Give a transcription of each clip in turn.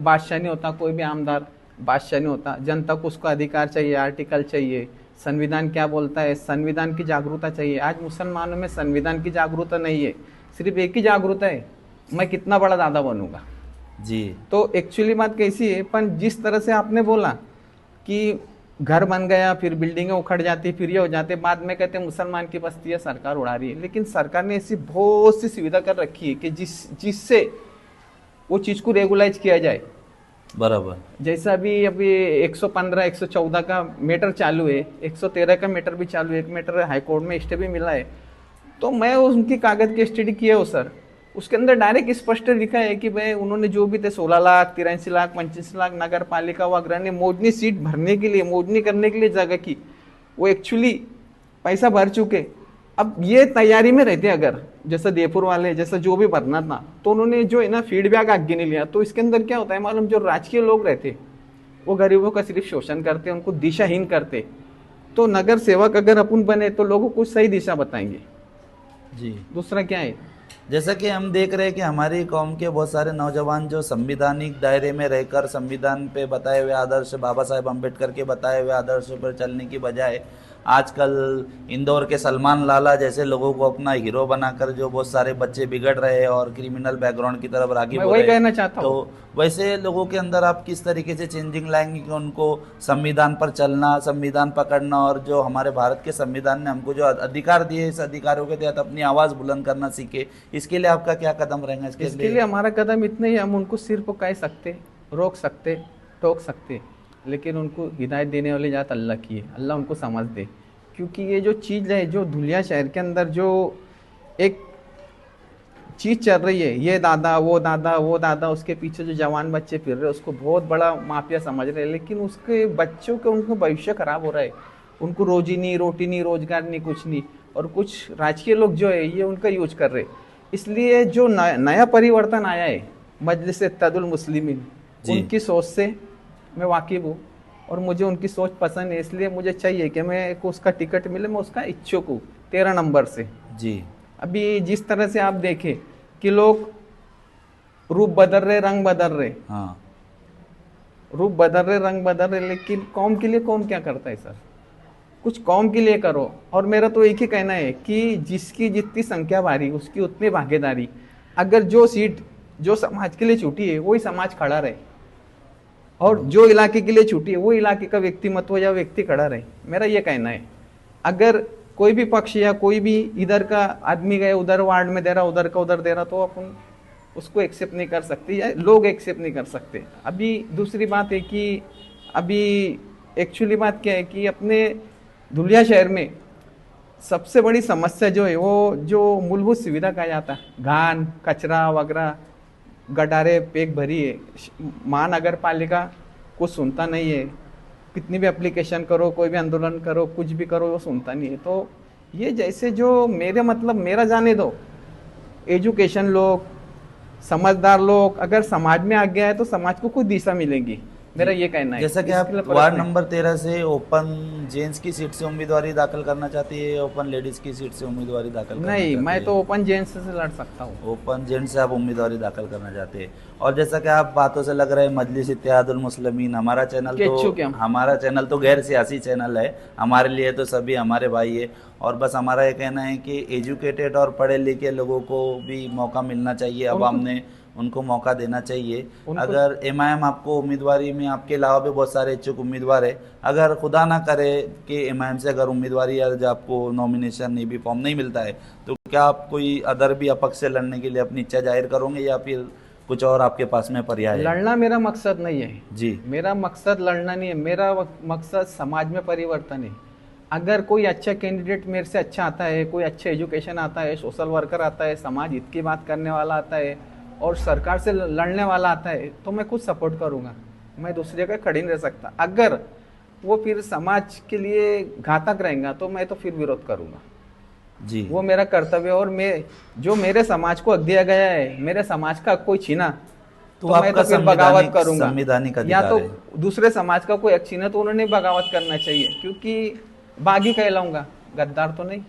बादशाह नहीं होता, कोई भी आमदार बादशाह नहीं होता। जनता को उसका अधिकार चाहिए, आर्टिकल चाहिए, संविधान क्या बोलता है, संविधान की जागरूकता चाहिए। आज मुसलमानों में संविधान की जागरूकता नहीं है, सिर्फ एक ही जागरूकता है, मैं कितना बड़ा दादा बनूंगा। जी। तो एक्चुअली बात कैसी है, पर जिस तरह से आपने बोला कि घर बन गया, फिर बिल्डिंगें उखड़ जाती, फिर ये हो जाते, बाद में कहते हैं मुसलमान की बस्ती है, सरकार उड़ा रही है। लेकिन सरकार ने ऐसी बहुत सी सुविधा कर रखी है कि जिससे वो चीज़ को रेगुलाइज किया जाए। बराबर। जैसा अभी अभी 115 114 का मैटर चालू है, 113 का मैटर भी चालू है, एक मैटर हाईकोर्ट में स्टे भी मिला है। तो मैं उनकी कागज की स्टडी किया हो सर, उसके अंदर डायरेक्ट स्पष्ट लिखा है कि भाई उन्होंने जो भी थे 16 लाख 83 लाख 25 लाख नगर पालिका वगैरह ने मोजनी सीट भरने के लिए, मोजनी करने के लिए जगह की, वो एक्चुअली पैसा भर चुके। अब ये तैयारी में रहते अगर जैसा देवपुर वाले जैसा जो भी भरना था, तो उन्होंने जो है ना फीडबैक आगे नहीं लिया। तो इसके अंदर क्या होता है मालूम, जो राजकीय लोग रहते वो गरीबों का सिर्फ शोषण करते, उनको दिशाहीन करते। तो नगर सेवक अगर अपन बने तो लोगों को सही दिशा बताएंगे। जी। दूसरा क्या है, जैसा कि हम देख रहे हैं कि हमारी कौम के बहुत सारे नौजवान जो संविधानिक दायरे में रहकर संविधान पे बताए हुए आदर्श, बाबा साहेब अम्बेडकर के बताए हुए आदर्श पर चलने की बजाय आजकल इंदौर के सलमान लाला जैसे लोगों को अपना हीरो बनाकर जो बहुत सारे बच्चे बिगड़ रहे हैं और क्रिमिनल बैकग्राउंड की तरफ रागी मैं हो वही रहे हैं। कहना चाहता तो हूँ। वैसे लोगों के अंदर आप किस तरीके से चेंजिंग लाएंगे कि उनको संविधान पर चलना, संविधान पकड़ना और जो हमारे भारत के संविधान ने हमको जो अधिकार दिए, इस अधिकारों के तहत अपनी आवाज़ बुलंद करना सीखे, इसके लिए आपका क्या कदम रहेगा? इसके लिए हमारा कदम इतना ही, हम उनको सिर्फ कह सकते, रोक सकते, टोक सकते, लेकिन उनको हिदायत देने वाली जात अल्लाह की है, अल्लाह उनको समझ दे। क्योंकि ये जो चीज़ है, जो धुलिया शहर के अंदर जो एक चीज़ चल रही है, ये दादा वो दादा वो दादा, उसके पीछे जो जवान बच्चे फिर रहे हैं उसको बहुत बड़ा माफिया समझ रहे हैं, लेकिन उसके बच्चों के उनको भविष्य खराब हो रहा है। उनको रोजी नहीं, रोटी नहीं, रोजगार नहीं, कुछ नहीं। और कुछ राजकीय लोग जो है ये उनका यूज कर रहे। इसलिए जो नया परिवर्तन आया है मजलिस इत्तेहादुल मुस्लिमीन, उनकी सोच से मैं वाकिफ हूँ और मुझे उनकी सोच पसंद है। इसलिए मुझे चाहिए कि मैं को उसका टिकट मिले, मैं उसका इच्छुक हूँ 13 नंबर से। जी। अभी जिस तरह से आप देखें कि लोग रूप बदल रहे, रंग बदल रहे, हाँ। रूप बदल रहे, रंग बदल रहे, लेकिन कौम के लिए कौन क्या करता है सर? कुछ कौम के लिए करो। और मेरा तो एक ही कहना है कि जिसकी जितनी संख्या भारी उसकी उतनी भागीदारी। अगर जो सीट जो समाज के लिए छूटी है वही समाज खड़ा रहे, और जो इलाके के लिए छूटी है वो इलाके का व्यक्तिमत्व या व्यक्ति खड़ा रहे। मेरा ये कहना है, अगर कोई भी पक्ष या कोई भी इधर का आदमी गए उधर वार्ड में दे रहा, उधर का उधर दे रहा, तो अपन उसको एक्सेप्ट नहीं कर सकते या लोग एक्सेप्ट नहीं कर सकते। अभी दूसरी बात है कि अभी एक्चुअली बात क्या है कि अपने धुलिया शहर में सबसे बड़ी समस्या जो है वो जो मूलभूत सुविधा कहा जाता है, घान कचरा वगैरह गटारे पेक भरी है। महानगर पालिका कुछ सुनता नहीं है, कितनी भी एप्लीकेशन करो, कोई भी आंदोलन करो, कुछ भी करो, वो सुनता नहीं है। तो ये जैसे जो मेरे मतलब मेरा जाने दो, एजुकेशन लोग, समझदार लोग अगर समाज में आ गया है तो समाज को कुछ दिशा मिलेगी, मेरा ये कहना है। जैसा कि आप वार्ड नंबर 13 से ओपन जेंट्स की सीट से उम्मीदवारी दाखिल करना चाहती है, ओपन लेडीज की सीट से उम्मीदवारी दाखिल करना नहीं, चाहती मैं है? तो ओपन जेंट्स से लड़ सकता हूँ। ओपन जेंट्स से आप उम्मीदवारी दाखिल करना चाहते हैं। और जैसा कि आप बातों से लग रहा है मजलिस इत्तेहादुल मुस्लिमीन, हमारा चैनल तो गैर सियासी चैनल है, हमारे लिए तो सभी हमारे भाई है। और बस हमारा ये कहना है कि एजुकेटेड और पढ़े लिखे लोगों को भी मौका मिलना चाहिए, अवाम ने उनको मौका देना चाहिए। अगर एमआईएम आपको उम्मीदवारी में, आपके अलावा भी बहुत सारे इच्छुक उम्मीदवार है, अगर खुदा ना करे कि एमआईएम से अगर उम्मीदवारी या जब आपको नॉमिनेशन नहीं भी फॉर्म नहीं मिलता है, तो क्या आप कोई अदर भी अपक्ष से लड़ने के लिए अपनी इच्छा जाहिर करोगे या फिर कुछ और आपके पास में पर्याय है? लड़ना मेरा मकसद नहीं है जी। मेरा मकसद लड़ना नहीं है, मेरा मकसद समाज में परिवर्तन है। अगर कोई अच्छा कैंडिडेट मेरे से अच्छा आता है, कोई अच्छा एजुकेशन आता है, सोशल वर्कर आता है, समाज हित की बात करने वाला आता है और सरकार से लड़ने वाला आता है, तो मैं खुद सपोर्ट करूंगा। मैं दूसरे का खड़ी नहीं रह सकता। अगर वो फिर समाज के लिए घातक रहेगा तो मैं तो फिर विरोध करूंगा जी। वो मेरा कर्तव्य है। और मैं जो मेरे समाज को हक दिया गया है, मेरे समाज का कोई छीना तो मैं तो फिर बगावत करूंगा। या तो दूसरे समाज का कोई हक छीना तो उन्होंने बगावत करना चाहिए, क्योंकि बागी कहलाऊंगा, गद्दार तो नहीं।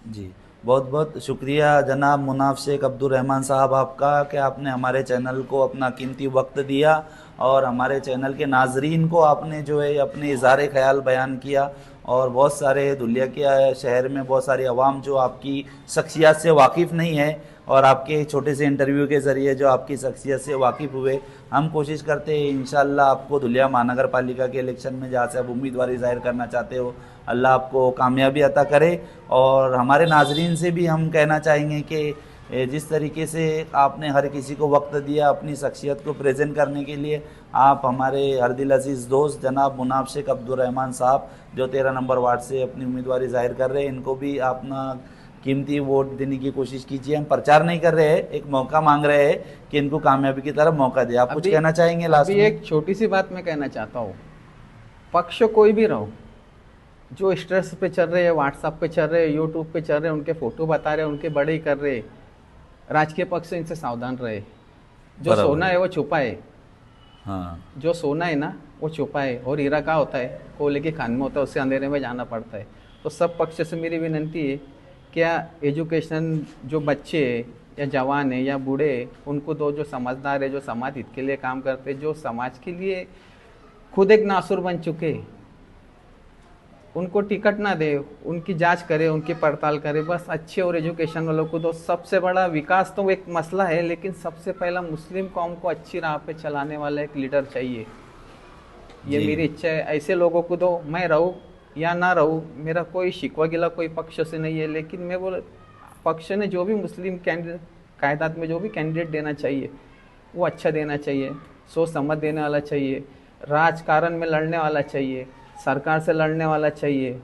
जी। बहुत बहुत शुक्रिया जनाब मुनाफ शेख अब्दुल रहमान साहब आपका कि आपने हमारे चैनल को अपना कीमती वक्त दिया और हमारे चैनल के नाजरीन को आपने जो है अपने इज़हार ख्याल बयान किया। और बहुत सारे दुलिया के शहर में बहुत सारी आवाम जो आपकी शख्सियत से वाकिफ़ नहीं है और आपके छोटे से इंटरव्यू के ज़रिए जो आपकी शख्सियत से वाकिफ़ हुए, हम कोशिश करते हैं इंशाअल्लाह आपको धुलिया महानगर पालिका के इलेक्शन में जहाँ से आप उम्मीदवारी ज़ाहिर करना चाहते हो अल्लाह आपको कामयाबी अता करे। और हमारे नाजरीन से भी हम कहना चाहेंगे कि जिस तरीके से आपने हर किसी को वक्त दिया अपनी शख्सियत को प्रेजेंट करने के लिए, आप हमारे हर दिल अजीज़ दोस्त जनाब मुनाफ शेख अब्दुल रहमान साहब जो 13 नंबर वार्ड से अपनी उम्मीदवारी ज़ाहिर कर रहे हैं, इनको भी अपना कीमती वोट देने की कोशिश कीजिए। हम प्रचार नहीं कर रहे हैं, एक मौका मांग रहे हैं कि इनको कामयाबी की तरफ मौका दे। आप कुछ कहना चाहेंगे लास्ट में? एक छोटी सी बात मैं कहना चाहता हूँ, पक्ष कोई भी रहो, जो स्टेटस पे चल रहे हैं, व्हाट्सएप पे चल रहे हैं, यूट्यूब पे चल रहे हैं, उनके फोटो बता रहे हैं, उनके बड़े ही कर रहे, राजकीय पक्ष से इनसे सावधान रहे। जो सोना है वो छुपा है। हाँ, जो सोना है ना वो छुपा है, और हीरा का होता है कोयले की खान में होता है, उससे अंधेरे में जाना पड़ता है। तो सब पक्ष से मेरी विनंती है, क्या एजुकेशन जो बच्चे या जवान है या बूढ़े, उनको दो, जो समझदार है, जो समाज हित के लिए काम करते, जो समाज के लिए खुद एक नासुर बन चुके, उनको टिकट ना दे, उनकी जांच करे, उनकी पड़ताल करे। बस अच्छे और एजुकेशन वालों को दो। सबसे बड़ा विकास तो एक मसला है, लेकिन सबसे पहला मुस्लिम कौम को अच्छी राह पे चलाने वाला एक लीडर चाहिए। ये मेरी इच्छा है, ऐसे लोगों को दो। मैं रहूँ या ना रहूँ, मेरा कोई शिकवा गिला कोई पक्ष से नहीं है, लेकिन मैं वो पक्ष ने जो भी मुस्लिम कैंडिडेट कायदात में जो भी कैंडिडेट देना चाहिए वो अच्छा देना चाहिए, सोच समझ देने वाला चाहिए, राजकारण में लड़ने वाला चाहिए, सरकार से लड़ने वाला चाहिए,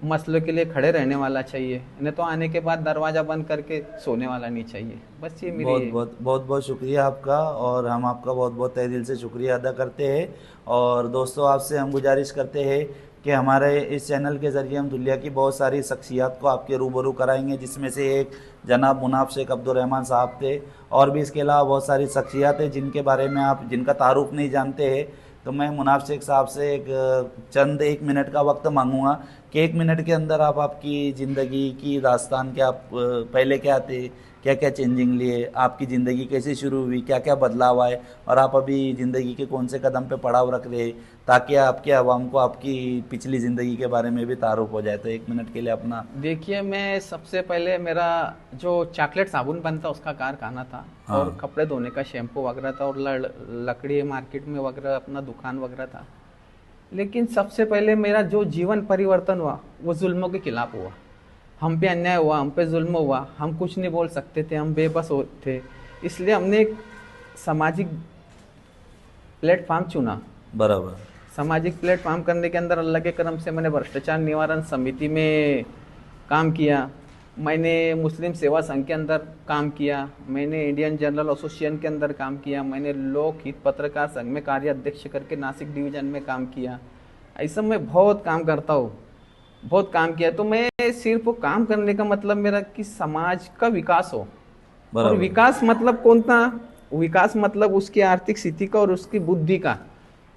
मसलों के लिए खड़े रहने वाला चाहिए। नहीं तो आने के बाद दरवाज़ा बंद करके सोने वाला नहीं चाहिए। बस ये मेरी बहुत शुक्रिया आपका, और हम आपका बहुत बहुत तहे दिल से शुक्रिया अदा करते हैं। और दोस्तों, आपसे हम गुजारिश करते हैं कि हमारे इस चैनल के ज़रिए हम दुनिया की बहुत सारी शख्सियात को आपके रूबरू कराएंगे, जिसमें से एक जनाब मुनाफ शेख अब्दुल रहमान साहब थे, और भी इसके अलावा बहुत सारी शख्सियात हैं जिनके बारे में आप जिनका तारुफ नहीं जानते हैं। तो मैं मुनाफ शेख साहब से एक मिनट का वक्त मांगूंगा कि 1 मिनट के अंदर आप आपकी ज़िंदगी की दास्तान, क्या आप पहले क्या थे, क्या क्या चेंजिंग लिए, आपकी ज़िंदगी कैसे शुरू हुई, क्या क्या बदलाव आए, और आप अभी ज़िंदगी के कौन से कदम पे पड़ाव रख रहे हैं, ताकि आपके आवाम को आपकी पिछली ज़िंदगी के बारे में भी तारुफ हो जाए। तो 1 मिनट के लिए अपना। देखिए, मैं सबसे पहले मेरा जो चॉकलेट साबुन बनता उसका कारखाना था। हाँ। और कपड़े धोने का शैम्पू वगैरह था, और लकड़ी मार्केट में वगैरह अपना दुकान वगैरह था। लेकिन सबसे पहले मेरा जो जीवन परिवर्तन हुआ वो जुल्मों के खिलाफ हुआ। हम पे अन्याय हुआ, हम पे जुल्म हुआ, हम कुछ नहीं बोल सकते थे, हम बेबस थे। इसलिए हमने एक सामाजिक प्लेटफॉर्म चुना। बराबर। सामाजिक प्लेटफॉर्म करने के अंदर अल्लाह के करम से मैंने भ्रष्टाचार निवारण समिति में काम किया, मैंने मुस्लिम सेवा संघ के अंदर काम किया, मैंने इंडियन जर्नल एसोसिएशन के अंदर काम किया, मैंने लोक हित पत्रकार संघ में कार्याध्यक्ष करके नासिक डिवीज़न में काम किया। ऐसा मैं बहुत काम करता हूँ, बहुत काम किया। तो मैं सिर्फ वो काम करने का मतलब मेरा कि समाज का विकास हो। और विकास मतलब कौन था? विकास मतलब उसकी आर्थिक स्थिति का और उसकी बुद्धि का,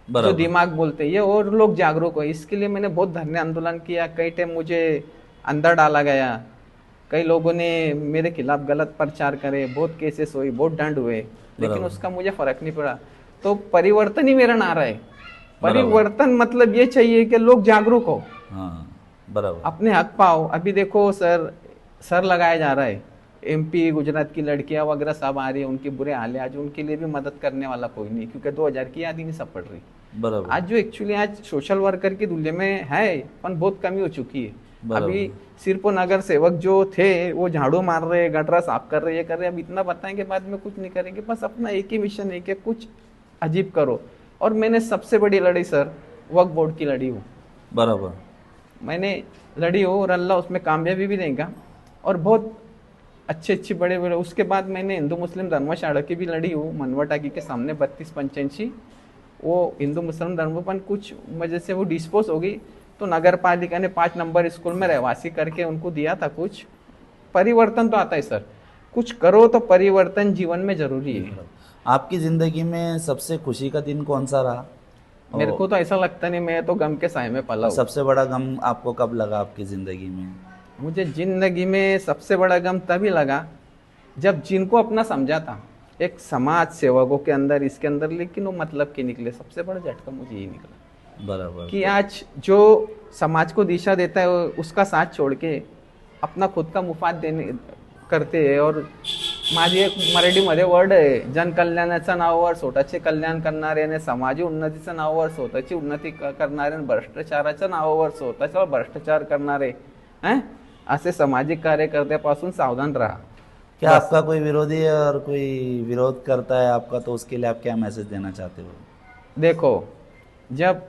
जो दिमाग बोलते हैं, ये और लोग जागरूक हो। इसके लिए मैंने बहुत धरने आंदोलन किया। कई टाइम मुझे अंदर डाला गया, कई लोगों ने मेरे खिलाफ गलत प्रचार करे, बहुत केसेस हुए, बहुत दंड हुए, लेकिन उसका मुझे फर्क नहीं पड़ा। तो परिवर्तन ही मेरा नारा है। परिवर्तन मतलब ये चाहिए कि लोग जागरूक हो। हाँ, बराबर, अपने हक पाओ। अभी देखो सर लगाया जा रहा है, एमपी गुजरात की लड़कियां वगैरह सब आ रही है, उनके बुरे हाल है। आज उनके लिए भी मदद करने वाला कोई नहीं, क्योंकि 2000 की याद ही नहीं सब पड़ रही। बराबर। आज जो एक्चुअली आज सोशल वर्कर की दुनिया में है, पर बहुत कमी हो चुकी है। अभी सिर्फ नगर सेवक जो थे वो झाड़ू मार रहे, गटरा साफ कर रहे, ये कर रहे। अब इतना बताएंगे बाद में कुछ नहीं करेंगे। बस अपना एक ही मिशन है कि कुछ अजीब करो। और मैंने सबसे बड़ी लड़ी सर वक्फ बोर्ड की लड़ी हूँ। बराबर, मैंने लड़ी हो, और अल्लाह उसमें कामयाबी भी देगा। और बहुत अच्छे बड़े बड़े। उसके बाद मैंने हिंदू मुस्लिम धर्मशाला की भी लड़ी हूँ, मनवा टाकी के सामने 3285। वो हिंदू मुस्लिम धर्मपन कुछ वजह से वो डिस्पोज हो गई, तो नगर पालिका ने 5 नंबर स्कूल में रहवासी करके उनको दिया था। कुछ परिवर्तन तो आता है सर, कुछ करो तो परिवर्तन जीवन में जरूरी है। आपकी जिंदगी में सबसे खुशी का दिन कौन सा रहा? मेरे को तो ऐसा लगता नहीं, मैं तो गम के साए में पला हूं। सबसे बड़ा गम आपको कब लगा आपकी जिंदगी में? मुझे जिंदगी में सबसे बड़ा गम तभी लगा जब जिनको अपना समझा था एक समाज सेवकों के अंदर इसके अंदर, लेकिन वो मतलब के निकले। सबसे बड़ा झटका मुझे ये निकला बराबर कि आज जो समाज को दिशा देता है उसका साथ छोड़ के अपना खुद का मुफाद देणे करते आहे। और माझी एक मराठीमध्ये वर्ड आहे, जनकल्याणाच्या नावावर स्वतःचे कल्याण करणारे आणि समाजी उन्नतीच्या नावावर स्वतःची उन्नती करणारे आणि भ्रष्टाचाराच्या नावावर स्वतःचा भ्रष्टाचार करणारे ऐसे सामाजिक कार्यकर्त्यापासून सावधान रहा। क्या आपका कोई विरोधी है और कोई विरोध करता है आपका, तो उसके लिए आप क्या मैसेज देना चाहते हो? देखो, जब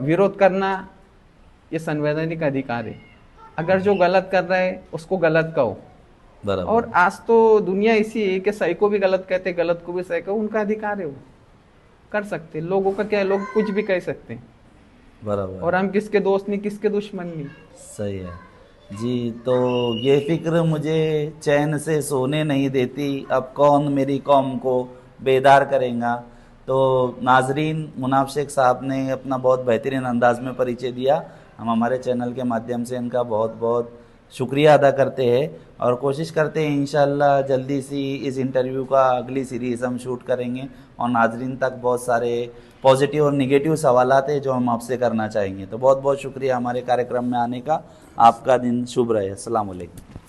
विरोध करना ये संवैधानिक अधिकार है। अगर जो गलत कर रहा है उसको गलत कहो। बराबर। और आज तो दुनिया ऐसी है कि सही को भी गलत कहते, गलत को भी सही कहो, उनका अधिकार है, वो कर सकते। लोगों का क्या है, लोग कुछ भी कह सकते हैं। बराबर। और हम किसके दोस्त नहीं, किसके दुश्मन नहीं। सही है जी। तो ये फिक्र मुझे चैन से सोने नहीं देती, अब कौन मेरी कौम को बेदार करेगा। तो नाजरीन, मुनाफ शेख साहब ने अपना बहुत बेहतरीन अंदाज में परिचय दिया। हम हमारे चैनल के माध्यम से इनका बहुत बहुत शुक्रिया अदा करते हैं और कोशिश करते हैं इंशाल्लाह जल्दी सी इस इंटरव्यू का अगली सीरीज़ हम शूट करेंगे और नाजरीन तक बहुत सारे पॉजिटिव और निगेटिव सवालात हैं जो हम आपसे करना चाहेंगे। तो बहुत बहुत शुक्रिया हमारे कार्यक्रम में आने का। आपका दिन शुभ रहे। अस्सलाम वालेकुम।